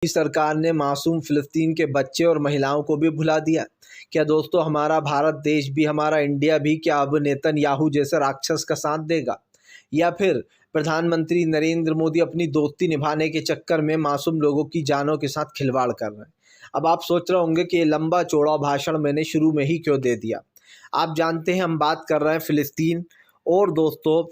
सरकार ने मासूम फ़िलिस्तीन के बच्चे और महिलाओं को भी भुला दिया। क्या दोस्तों हमारा भारत देश भी, हमारा इंडिया भी क्या अब नेतन्याहू जैसे राक्षस का साथ देगा? या फिर प्रधानमंत्री नरेंद्र मोदी अपनी दोस्ती निभाने के चक्कर में मासूम लोगों की जानों के साथ खिलवाड़ कर रहे हैं? अब आप सोच रहे होंगे कि ये लंबा चौड़ा भाषण मैंने शुरू में ही क्यों दे दिया। आप जानते हैं हम बात कर रहे हैं फ़िलिस्तीन और दोस्तों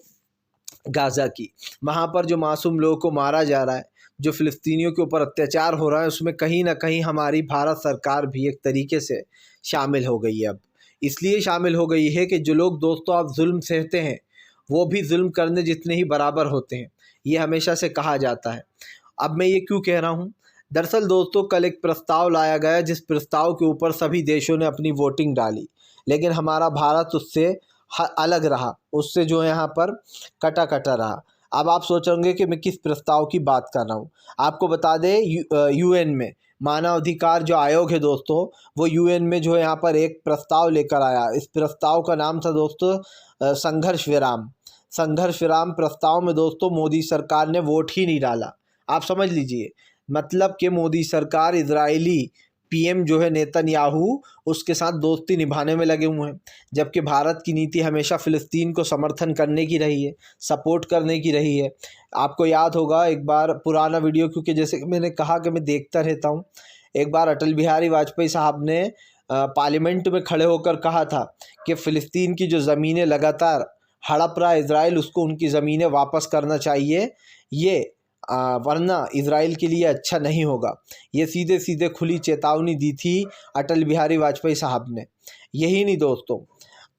गाज़ा की। वहाँ पर जो मासूम लोगों को मारा जा रहा है, जो फ़िलिस्तीनियों के ऊपर अत्याचार हो रहा है, उसमें कहीं न कहीं हमारी भारत सरकार भी एक तरीके से शामिल हो गई है अब। इसलिए शामिल हो गई है कि जो लोग दोस्तों आप ज़ुल्म सहते हैं, वो भी ज़ुल्म करने जितने ही बराबर होते हैं। ये हमेशा से कहा जाता है। अब मैं ये क्यों कह रहा हूँ? दरअसल दोस्तों कल एक प्रस्ताव लाया गया जिस प्रस्ताव के ऊपर सभी देशों ने अपनी वोटिंग डाली, लेकिन हमारा भारत उससे अलग रहा, उससे जो है यहाँ पर कटा-कटा रहा। अब आप सोचेंगे कि मैं किस प्रस्ताव की बात कर रहा हूँ। आपको बता दें यूएन में मानवाधिकार जो आयोग है दोस्तों, वो यूएन में जो है यहाँ पर एक प्रस्ताव लेकर आया। इस प्रस्ताव का नाम था दोस्तों संघर्ष विराम। संघर्ष विराम प्रस्ताव में दोस्तों मोदी सरकार ने वोट ही नहीं डाला। आप समझ लीजिए, मतलब कि मोदी सरकार इजरायली पीएम जो है नेतन्याहू, उसके साथ दोस्ती निभाने में लगे हुए हैं, जबकि भारत की नीति हमेशा फ़िलिस्तीन को समर्थन करने की रही है, सपोर्ट करने की रही है। आपको याद होगा एक बार पुराना वीडियो, क्योंकि जैसे कि मैंने कहा कि मैं देखता रहता हूँ, एक बार अटल बिहारी वाजपेयी साहब ने पार्लियामेंट में खड़े होकर कहा था कि फ़िलिस्तीन की जो ज़मीनें लगातार हड़प रहा है इजराइल, उसको उनकी ज़मीनें वापस करना चाहिए, ये वरना इजराइल के लिए अच्छा नहीं होगा। ये सीधे सीधे खुली चेतावनी दी थी अटल बिहारी वाजपेयी साहब ने। यही नहीं दोस्तों,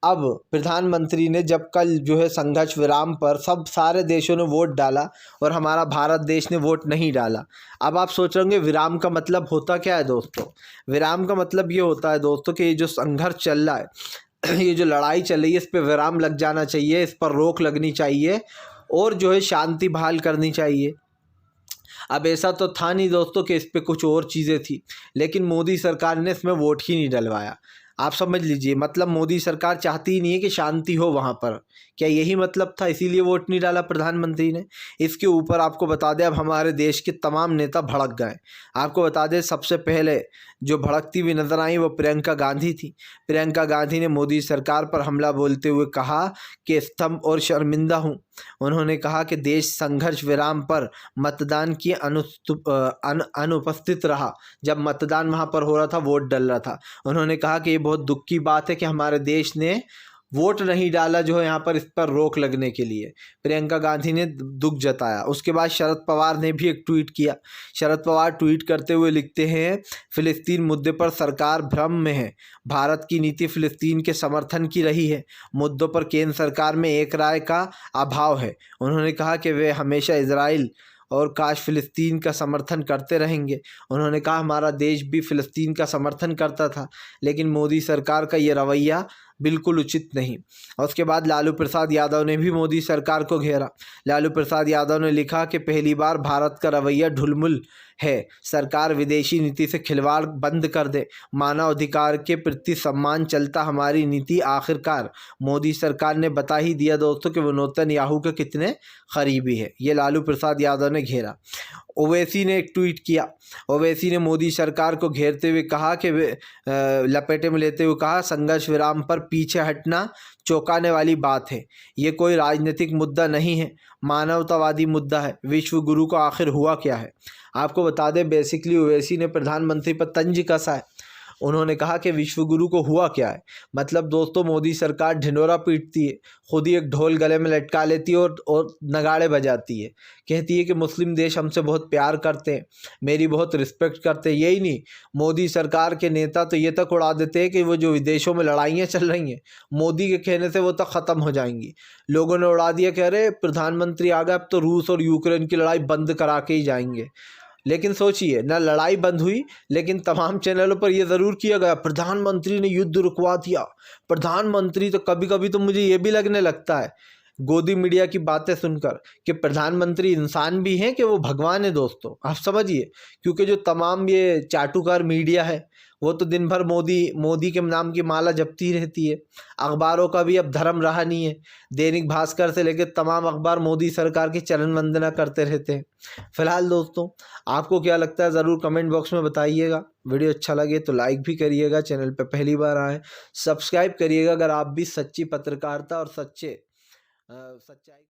अब प्रधानमंत्री ने जब कल जो है संघर्ष विराम पर सब सारे देशों ने वोट डाला और हमारा भारत देश ने वोट नहीं डाला। अब आप सोच रहे होंगे विराम का मतलब होता क्या है दोस्तों? विराम का मतलब ये होता है दोस्तों कि ये जो संघर्ष चल रहा है, ये जो लड़ाई चल रही है, इस पर विराम लग जाना चाहिए, इस पर रोक लगनी चाहिए और जो है शांति बहाल करनी चाहिए। अब ऐसा तो था नहीं दोस्तों कि इस पे कुछ और चीज़ें थी, लेकिन मोदी सरकार ने इसमें वोट ही नहीं डलवाया। आप समझ लीजिए, मतलब मोदी सरकार चाहती ही नहीं है कि शांति हो वहाँ पर। क्या यही मतलब था, इसीलिए वोट नहीं डाला प्रधानमंत्री ने? इसके ऊपर आपको बता दें अब हमारे देश के तमाम नेता भड़क गए। आपको बता दें सबसे पहले जो भड़कती हुई नजर आई वो प्रियंका गांधी थी। प्रियंका गांधी ने मोदी सरकार पर हमला बोलते हुए कहा कि स्तंभ और शर्मिंदा हूँ। उन्होंने कहा कि देश संघर्ष विराम पर मतदान की अनुपस्थित रहा। जब मतदान वहाँ पर हो रहा था, वोट डल रहा था। उन्होंने कहा कि ये बहुत दुख की बात है कि हमारे देश ने वोट नहीं डाला जो है यहाँ पर इस पर रोक लगने के लिए। प्रियंका गांधी ने दुख जताया। उसके बाद शरद पवार ने भी एक ट्वीट किया। शरद पवार ट्वीट करते हुए लिखते हैं, फ़िलिस्तीन मुद्दे पर सरकार भ्रम में है। भारत की नीति फ़िलिस्तीन के समर्थन की रही है। मुद्दों पर केंद्र सरकार में एक राय का अभाव है। उन्होंने कहा कि वे हमेशा इजराइल और काश फ़िलिस्तीन का समर्थन करते रहेंगे। उन्होंने कहा हमारा देश भी फ़िलिस्तीन का समर्थन करता था, लेकिन मोदी सरकार का ये रवैया बिल्कुल उचित नहीं। और उसके बाद लालू प्रसाद यादव ने भी मोदी सरकार को घेरा। लालू प्रसाद यादव ने लिखा कि पहली बार भारत का रवैया ढुलमुल है। सरकार विदेशी नीति से खिलवाड़ बंद कर दे। मानव अधिकार के प्रति सम्मान चलता हमारी नीति। आखिरकार मोदी सरकार ने बता ही दिया दोस्तों कि वो नेतन्याहू के कितने करीबी है। ये लालू प्रसाद यादव ने घेरा। ओवैसी ने एक ट्वीट किया। ओवैसी ने मोदी सरकार को घेरते हुए कहा कि लपेटे में लेते हुए कहा, संघर्ष विराम पर पीछे हटना चौंकाने वाली बात है। ये कोई राजनीतिक मुद्दा नहीं है, मानवतावादी मुद्दा है। विश्व गुरु को आखिर हुआ क्या है? आपको बता दें बेसिकली ओवैसी ने प्रधानमंत्री पर तंज कसा है। उन्होंने कहा कि विश्व गुरु को हुआ क्या है। मतलब दोस्तों मोदी सरकार ढिंढोरा पीटती है, खुद ही एक ढोल गले में लटका लेती है और नगाड़े बजाती है। कहती है कि मुस्लिम देश हमसे बहुत प्यार करते हैं, मेरी बहुत रिस्पेक्ट करते हैं। यही नहीं, मोदी सरकार के नेता तो ये तक उड़ा देते हैं कि वो जो विदेशों में लड़ाइयाँ चल रही हैं, मोदी के कहने से वो तक ख़त्म हो जाएंगी। लोगों ने उड़ा दिया, कह रहे प्रधानमंत्री आ गए, अब तो रूस और यूक्रेन की लड़ाई बंद करा के ही जाएंगे। लेकिन सोचिए, न लड़ाई बंद हुई, लेकिन तमाम चैनलों पर यह ज़रूर किया गया प्रधानमंत्री ने युद्ध रुकवा दिया। प्रधानमंत्री तो कभी कभी तो मुझे ये भी लगने लगता है गोदी मीडिया की बातें सुनकर कि प्रधानमंत्री इंसान भी हैं कि वो भगवान है दोस्तों, आप समझिए। क्योंकि जो तमाम ये चाटुकार मीडिया है वो तो दिन भर मोदी मोदी के नाम की माला जपती रहती है। अखबारों का भी अब धर्म रहा नहीं है। दैनिक भास्कर से लेकर तमाम अखबार मोदी सरकार की चरण वंदना करते रहते हैं। फिलहाल दोस्तों, आपको क्या लगता है ज़रूर कमेंट बॉक्स में बताइएगा। वीडियो अच्छा लगे तो लाइक भी करिएगा, चैनल पर पहली बार आए सब्सक्राइब करिएगा अगर आप भी सच्ची पत्रकारिता और सच्चाई